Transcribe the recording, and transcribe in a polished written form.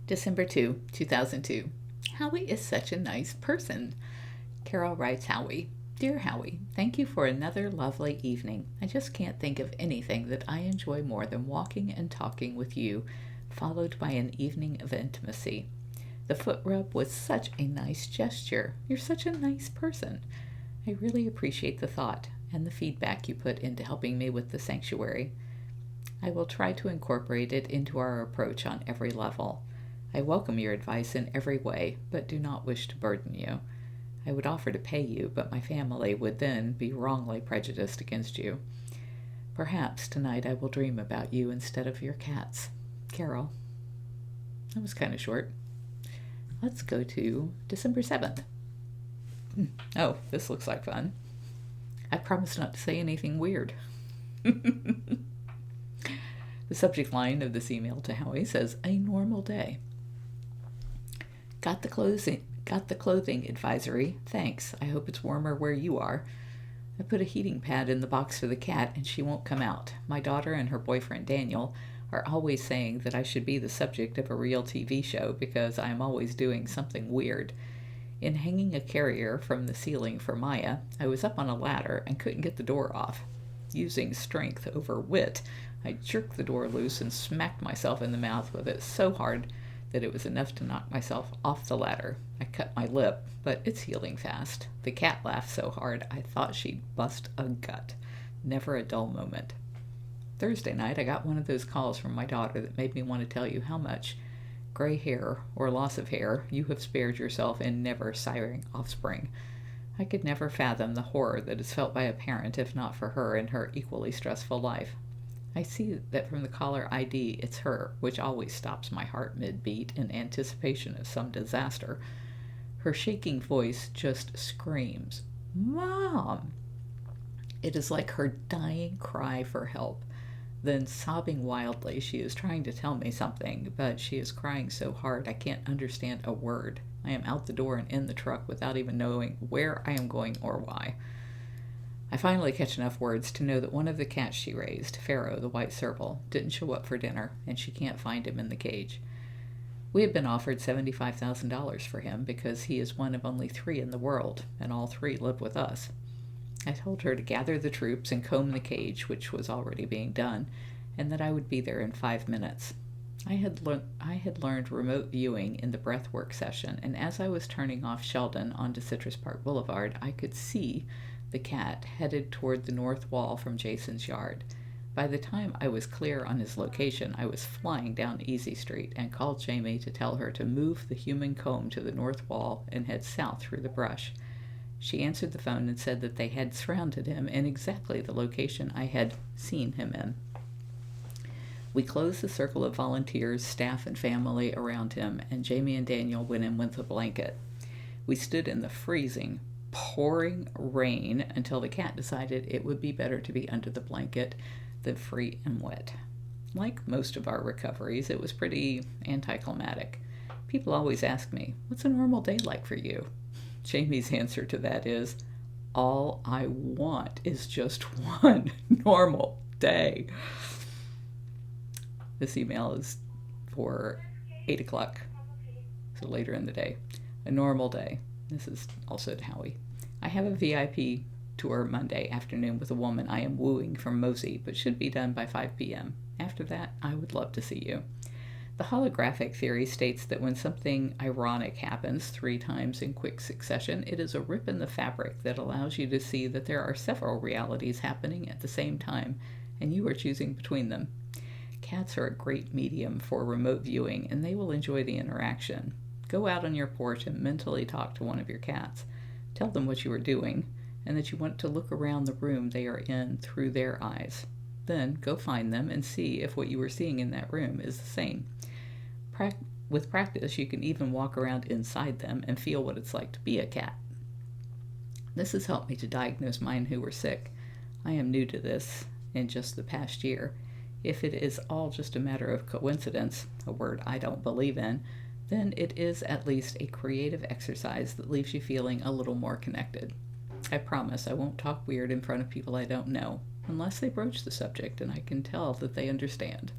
December 2002. Howie is such a nice person. Carol writes Howie. Dear Howie, thank you for another lovely evening. I just can't think of anything that I enjoy more than walking and talking with you, followed by an evening of intimacy. The foot rub was such a nice gesture. You're such a nice person. I really appreciate the thought and the feedback you put into helping me with the sanctuary. I will try to incorporate it into our approach on every level. I welcome your advice in every way, but do not wish to burden you. I would offer to pay you, but my family would then be wrongly prejudiced against you. Perhaps tonight I will dream about you instead of your cats. Carol. That was kind of short. Let's go to December 7th. Oh, this looks like fun. I promise not to say anything weird. The subject line of this email to Howie says, a normal day. Got the clothing advisory. Thanks. I hope it's warmer where you are. I put a heating pad in the box for the cat and she won't come out. My daughter and her boyfriend Daniel are always saying that I should be the subject of a real TV show because I am always doing something weird. In hanging a carrier from the ceiling for Maya, I was up on a ladder and couldn't get the door off. Using strength over wit, I jerked the door loose and smacked myself in the mouth with it so hard that it was enough to knock myself off the ladder. I cut my lip, but it's healing fast. The cat laughed so hard I thought she'd bust a gut. Never a dull moment. Thursday night I got one of those calls from my daughter that made me want to tell you how much gray hair or loss of hair you have spared yourself in never siring offspring. I could never fathom the horror that is felt by a parent if not for her in her equally stressful life. I see that from the caller ID it's her, which always stops my heart mid-beat in anticipation of some disaster. Her shaking voice just screams, Mom! It is like her dying cry for help. Then, sobbing wildly, she is trying to tell me something, but she is crying so hard I can't understand a word. I am out the door and in the truck without even knowing where I am going or why. I finally catch enough words to know that one of the cats she raised, Pharaoh, the white serval, didn't show up for dinner, and she can't find him in the cage. We have been offered $75,000 for him because he is one of only 3 in the world, and all 3 live with us. I told her to gather the troops and comb the cage, which was already being done, and that I would be there in 5 minutes. I had learned remote viewing in the breathwork session, and as I was turning off Sheldon onto Citrus Park Boulevard, I could see the cat headed toward the north wall from Jason's yard. By the time I was clear on his location, I was flying down Easy Street and called Jamie to tell her to move the human comb to the north wall and head south through the brush. She answered the phone and said that they had surrounded him in exactly the location I had seen him in. We closed the circle of volunteers, staff, and family around him, and Jamie and Daniel went in with a blanket. We stood in the freezing, pouring rain until the cat decided it would be better to be under the blanket than free and wet. Like most of our recoveries, it was pretty anticlimactic. People always ask me, what's a normal day like for you? Jamie's answer to that is, all I want is just one normal day. This email is for 8 o'clock, so later in the day. A normal day. This is also to Howie. I have a VIP tour Monday afternoon with a woman I am wooing from Mosey, but should be done by 5 p.m. After that, I would love to see you. The holographic theory states that when something ironic happens 3 times in quick succession, it is a rip in the fabric that allows you to see that there are several realities happening at the same time, and you are choosing between them. Cats are a great medium for remote viewing, and they will enjoy the interaction. Go out on your porch and mentally talk to one of your cats. Tell them what you are doing, and that you want to look around the room they are in through their eyes. Then go find them and see if what you are seeing in that room is the same. With practice, you can even walk around inside them and feel what it's like to be a cat. This has helped me to diagnose mine who were sick. I am new to this in just the past year. If it is all just a matter of coincidence, a word I don't believe in, then it is at least a creative exercise that leaves you feeling a little more connected. I promise I won't talk weird in front of people I don't know, unless they broach the subject and I can tell that they understand.